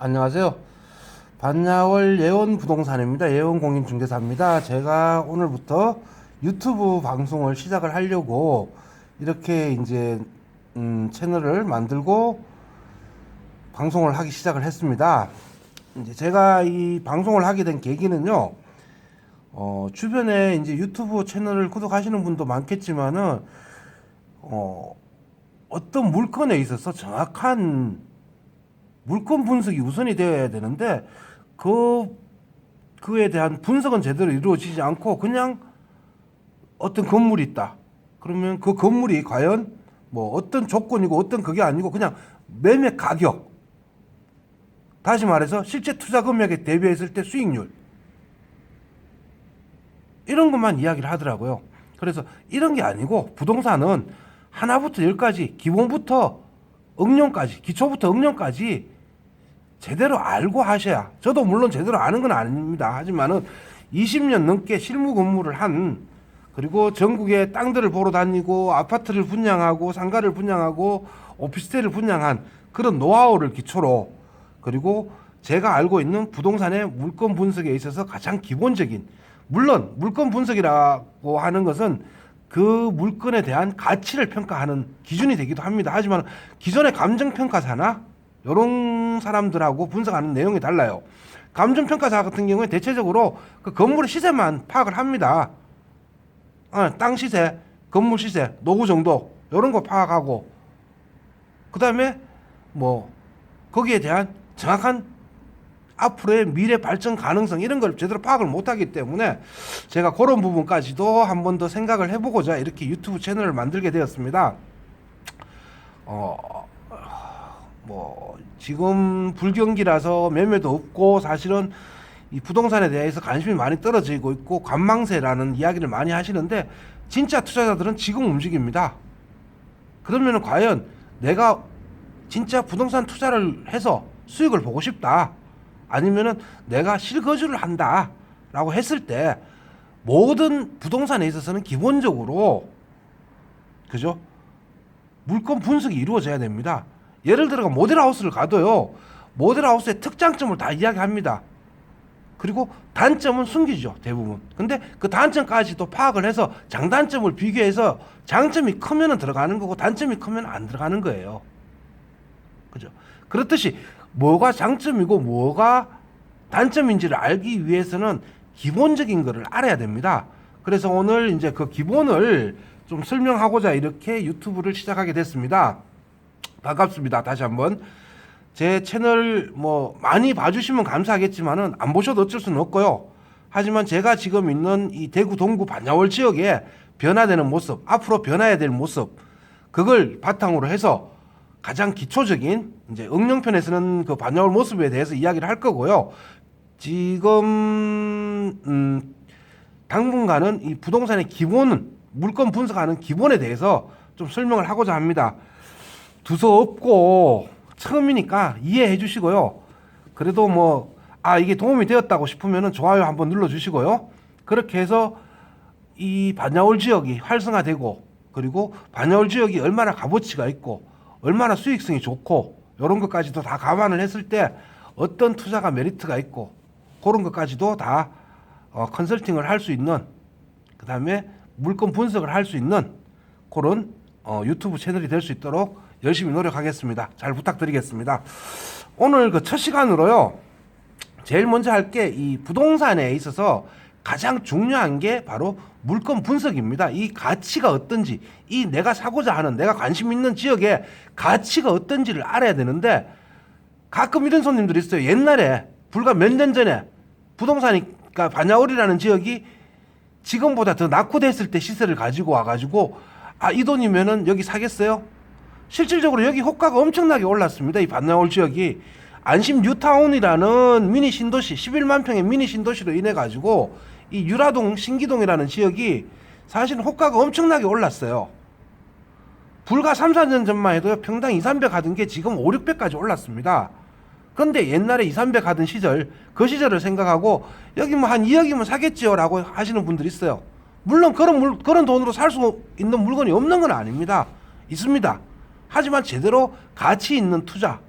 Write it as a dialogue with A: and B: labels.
A: 안녕하세요. 반야월 예원 부동산입니다. 예원 공인중개사입니다. 제가 오늘부터 유튜브 방송을 시작을 하려고 이렇게 이제 채널을 만들고 방송을 하기 시작을 했습니다. 이제 제가 이 방송을 하게 된 계기는요. 주변에 이제 유튜브 채널을 구독하시는 분도 많겠지만은 어떤 물건에 있어서 정확한 물건 분석이 우선이 되어야 되는데 그에 대한 분석은 제대로 이루어지지 않고 그냥 어떤 건물이 있다. 그러면 그 건물이 과연 뭐 어떤 조건이고 어떤 그게 아니고 그냥 매매 가격, 다시 말해서 실제 투자 금액에 대비했을 때 수익률, 이런 것만 이야기를 하더라고요. 그래서 이런 게 아니고 부동산은 하나부터 열까지, 기본부터 응용까지, 기초부터 응용까지 제대로 알고 하셔야, 저도 물론 제대로 아는 건 아닙니다. 하지만은 20년 넘게 실무 근무를 한, 그리고 전국의 땅들을 보러 다니고 아파트를 분양하고 상가를 분양하고 오피스텔을 분양한 그런 노하우를 기초로, 그리고 제가 알고 있는 부동산의 물건 분석에 있어서 가장 기본적인, 물론 물건 분석이라고 하는 것은 그 물건에 대한 가치를 평가하는 기준이 되기도 합니다. 하지만 기존의 감정평가사나 이런 사람들하고 분석하는 내용이 달라요. 감정평가사 같은 경우에 대체적으로 그 건물의 시세만 파악을 합니다. 땅 시세, 건물 시세, 노후 정도 이런 거 파악하고, 그 다음에 뭐 거기에 대한 정확한 앞으로의 미래 발전 가능성, 이런 걸 제대로 파악을 못하기 때문에 제가 그런 부분까지도 한 번 더 생각을 해보고자 이렇게 유튜브 채널을 만들게 되었습니다. 뭐 지금 불경기라서 매매도 없고 사실은 이 부동산에 대해서 관심이 많이 떨어지고 있고 관망세라는 이야기를 많이 하시는데, 진짜 투자자들은 지금 움직입니다. 그러면 과연 내가 진짜 부동산 투자를 해서 수익을 보고 싶다, 아니면은 내가 실거주를 한다 라고 했을 때 모든 부동산에 있어서는 기본적으로, 그죠? 물건 분석이 이루어져야 됩니다. 예를 들어 모델하우스를 가도요, 모델하우스의 특장점을 다 이야기합니다. 그리고 단점은 숨기죠, 대부분. 근데 그 단점까지도 파악을 해서 장단점을 비교해서 장점이 크면은 들어가는 거고 단점이 크면 안 들어가는 거예요. 그죠? 그렇듯이 뭐가 장점이고 뭐가 단점인지를 알기 위해서는 기본적인 거를 알아야 됩니다. 그래서 오늘 이제 그 기본을 좀 설명하고자 이렇게 유튜브를 시작하게 됐습니다. 반갑습니다. 다시 한번 제 채널 뭐 많이 봐주시면 감사하겠지만은 안 보셔도 어쩔 수는 없고요. 하지만 제가 지금 있는 이 대구 동구 반야월 지역에 변화되는 모습, 앞으로 변화해야 될 모습, 그걸 바탕으로 해서 가장 기초적인 이제 응용편에서는 그 반야월 모습에 대해서 이야기를 할 거고요. 지금 당분간은 이 부동산의 기본은, 물건 분석하는 기본에 대해서 좀 설명을 하고자 합니다. 두서 없고 처음이니까 이해해 주시고요. 그래도 뭐 이게 도움이 되었다고 싶으면 좋아요 한번 눌러 주시고요. 그렇게 해서 이 반야월 지역이 활성화되고, 그리고 반야월 지역이 얼마나 값어치가 있고 얼마나 수익성이 좋고 이런 것까지도 다 감안을 했을 때 어떤 투자가 메리트가 있고 그런 것까지도 다 컨설팅을 할 수 있는, 그 다음에 물건 분석을 할 수 있는 그런 유튜브 채널이 될 수 있도록 열심히 노력하겠습니다. 잘 부탁드리겠습니다. 오늘 그 첫 시간으로요, 제일 먼저 할 게 이 부동산에 있어서 가장 중요한 게 바로 물건 분석입니다. 이 가치가 어떤지, 이 내가 사고자 하는, 내가 관심 있는 지역의 가치가 어떤지를 알아야 되는데, 가끔 이런 손님들이 있어요. 옛날에 불과 몇 년 전에 부동산이, 그러니까 반야월이라는 지역이 지금보다 더 낙후됐을 때 시세를 가지고 와가지고 이 돈이면은 여기 사겠어요? 실질적으로 여기 호가가 엄청나게 올랐습니다. 이 반야월 지역이 안심 뉴타운이라는 미니 신도시, 11만 평의 미니 신도시로 인해 가지고 이 유라동 신기동이라는 지역이 사실 호가가 엄청나게 올랐어요. 불과 3, 4년 전만 해도 평당 2, 300 하던 게 지금 5, 600까지 올랐습니다. 근데 옛날에 2, 300 하던 시절, 그 시절을 생각하고 여기 뭐 한 2억이면 사겠지요 라고 하시는 분들이 있어요. 물론 그런 돈으로 살 수 있는 물건이 없는 건 아닙니다. 있습니다. 하지만 제대로 가치 있는 투자,